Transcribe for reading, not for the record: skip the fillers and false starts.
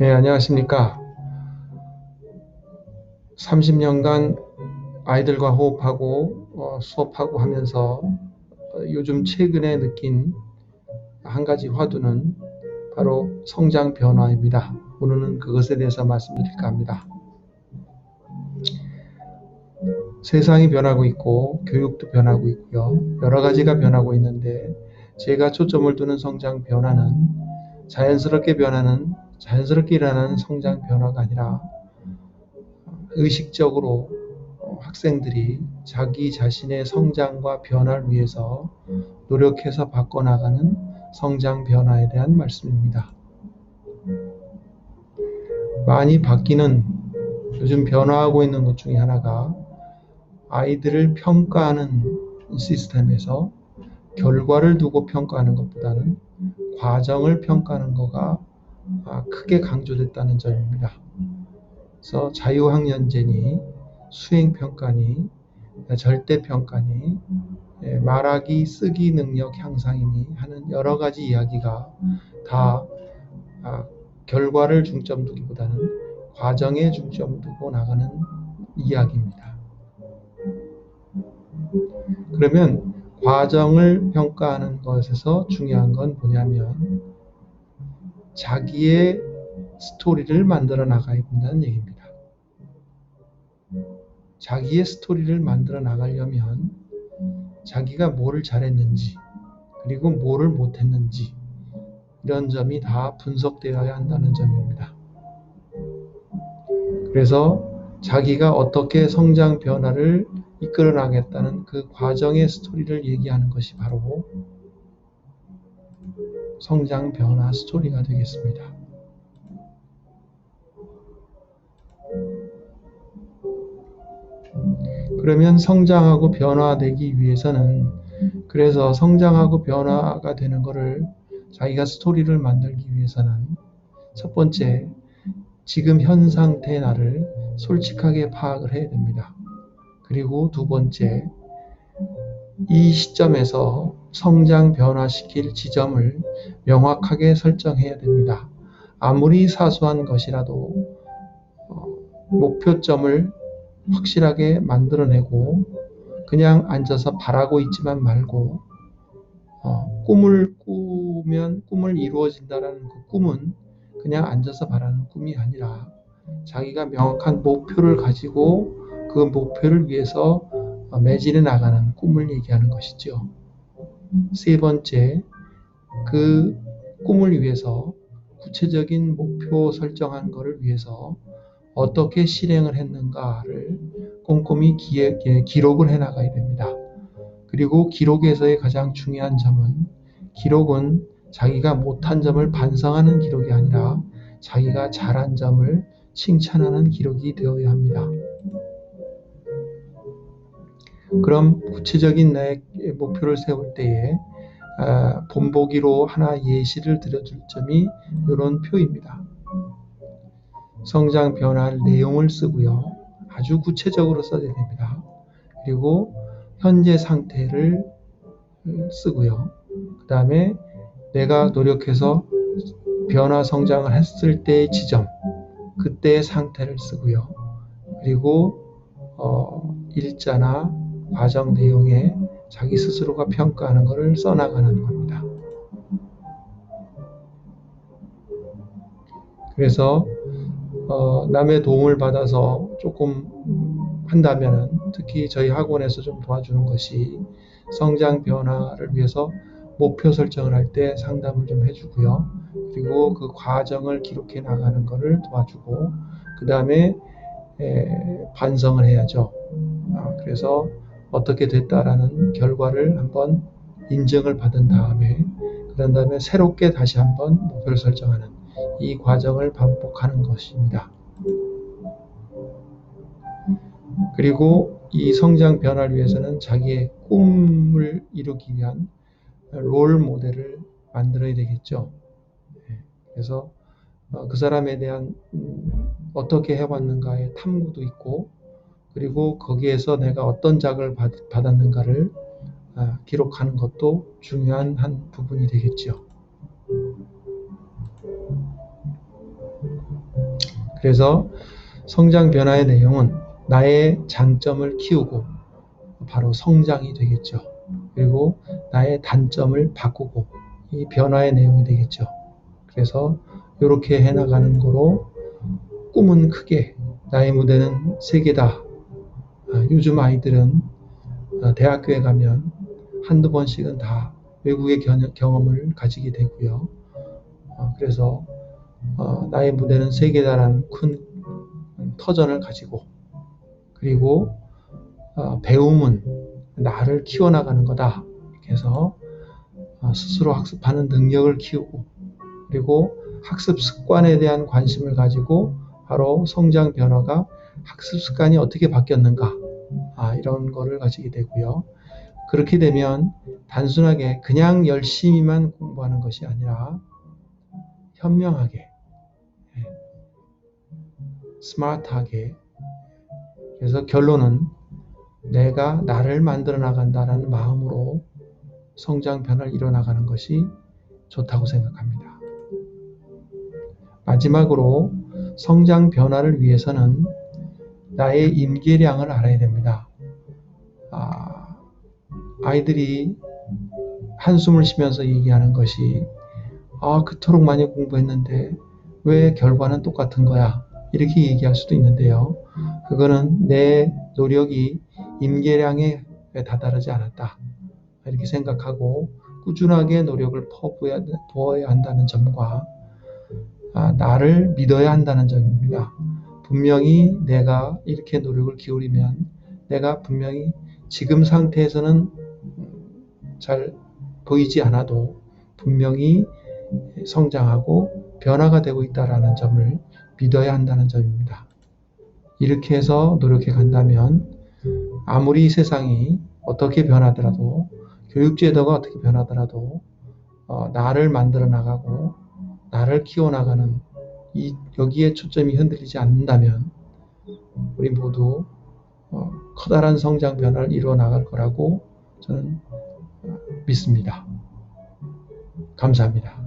네, 안녕하십니까. 30년간 아이들과 호흡하고 수업하고 하면서 요즘 최근에 느낀 한 가지 화두는 바로 성장 변화입니다. 오늘은 그것에 대해서 말씀드릴까 합니다. 세상이 변하고 있고 교육도 변하고 있고요. 여러 가지가 변하고 있는데 제가 초점을 두는 성장 변화는 자연스럽게 일어나는 성장 변화가 아니라 의식적으로 학생들이 자기 자신의 성장과 변화를 위해서 노력해서 바꿔나가는 성장 변화에 대한 말씀입니다. 많이 바뀌는 요즘 변화하고 있는 것 중에 하나가 아이들을 평가하는 시스템에서 결과를 두고 평가하는 것보다는 과정을 평가하는 것가 크게 강조됐다는 점입니다. 그래서 자유학년제니 수행평가니 절대평가니 말하기 쓰기 능력 향상이니 하는 여러 가지 이야기가 다 결과를 중점 두기보다는 과정에 중점 두고 나가는 이야기입니다. 그러면 과정을 평가하는 것에서 중요한 건 뭐냐면 자기의 스토리를 만들어 나가야 된다는 얘기입니다. 자기의 스토리를 만들어 나가려면 자기가 뭐를 잘했는지 그리고 뭐를 못했는지 이런 점이 다 분석되어야 한다는 점입니다. 그래서 자기가 어떻게 성장 변화를 이끌어 나가겠다는 그 과정의 스토리를 얘기하는 것이 바로 성장 변화 스토리가 되겠습니다. 그러면 성장하고 변화되기 위해서는 그래서 성장하고 변화가 되는 것을 자기가 스토리를 만들기 위해서는 첫 번째, 지금 현 상태의 나를 솔직하게 파악을 해야 됩니다. 그리고 두 번째, 이 시점에서 성장 변화시킬 지점을 명확하게 설정해야 됩니다. 아무리 사소한 것이라도 목표점을 확실하게 만들어내고 그냥 앉아서 바라고 있지만 말고 꿈을 꾸면 꿈을 이루어진다라는 그 꿈은 그냥 앉아서 바라는 꿈이 아니라 자기가 명확한 목표를 가지고 그 목표를 위해서 매진해 나가는 꿈을 얘기하는 것이죠. 세 번째, 그 꿈을 위해서 구체적인 목표 설정한 것을 위해서 어떻게 실행을 했는가를 꼼꼼히 기록을 해 나가야 됩니다. 그리고 기록에서의 가장 중요한 점은 기록은 자기가 못한 점을 반성하는 기록이 아니라 자기가 잘한 점을 칭찬하는 기록이 되어야 합니다. 그럼 구체적인 나의 목표를 세울 때에 본보기로 하나 예시를 들어줄 점이 이런 표입니다. 성장 변화할 내용을 쓰고요. 아주 구체적으로 써야 됩니다. 그리고 현재 상태를 쓰고요. 그 다음에 내가 노력해서 변화 성장을 했을 때의 지점, 그때의 상태를 쓰고요. 그리고 일자나 과정 내용에 자기 스스로가 평가하는 것을 써나가는 겁니다. 그래서 남의 도움을 받아서 조금 한다면은 특히 저희 학원에서 좀 도와주는 것이 성장 변화를 위해서 목표 설정을 할 때 상담을 좀 해주고요. 그리고 그 과정을 기록해 나가는 것을 도와주고 그 다음에 반성을 해야죠. 그래서 어떻게 됐다라는 결과를 한번 인정을 받은 다음에 그런 다음에 새롭게 다시 한번 목표를 설정하는 이 과정을 반복하는 것입니다. 그리고 이 성장 변화를 위해서는 자기의 꿈을 이루기 위한 롤 모델을 만들어야 되겠죠. 그래서 그 사람에 대한 어떻게 해왔는가의 탐구도 있고 그리고 거기에서 내가 어떤 자극을 받았는가를 기록하는 것도 중요한 한 부분이 되겠죠. 그래서 성장 변화의 내용은 나의 장점을 키우고 바로 성장이 되겠죠. 그리고 나의 단점을 바꾸고 이 변화의 내용이 되겠죠. 그래서 이렇게 해나가는 거로 꿈은 크게, 나의 무대는 세계다. 요즘 아이들은 대학교에 가면 한두 번씩은 다 외국의 경험을 가지게 되고요. 그래서 나의 무대는 세계다라는 큰 터전을 가지고, 그리고 배움은 나를 키워나가는 거다. 이렇게 해서 스스로 학습하는 능력을 키우고, 그리고 학습 습관에 대한 관심을 가지고 바로 성장 변화가 학습 습관이 어떻게 바뀌었는가, 이런 거를 가지게 되고요. 그렇게 되면 단순하게 그냥 열심히만 공부하는 것이 아니라 현명하게, 스마트하게, 그래서 결론은 내가 나를 만들어 나간다는 마음으로 성장 변화를 이뤄나가는 것이 좋다고 생각합니다. 마지막으로 성장 변화를 위해서는 나의 임계량을 알아야 됩니다. 아이들이 한숨을 쉬면서 얘기하는 것이 그토록 많이 공부했는데 왜 결과는 똑같은 거야? 이렇게 얘기할 수도 있는데요. 그거는 내 노력이 임계량에 다다르지 않았다. 이렇게 생각하고 꾸준하게 노력을 부어야 한다는 점과 나를 믿어야 한다는 점입니다. 분명히 내가 이렇게 노력을 기울이면 내가 분명히 지금 상태에서는 잘 보이지 않아도 분명히 성장하고 변화가 되고 있다는 점을 믿어야 한다는 점입니다. 이렇게 해서 노력해 간다면 아무리 세상이 어떻게 변하더라도, 교육제도가 어떻게 변하더라도 나를 만들어 나가고 나를 키워나가는 여기에 초점이 흔들리지 않는다면 우리 모두 커다란 성장 변화를 이루어 나갈 거라고 저는 믿습니다. 감사합니다.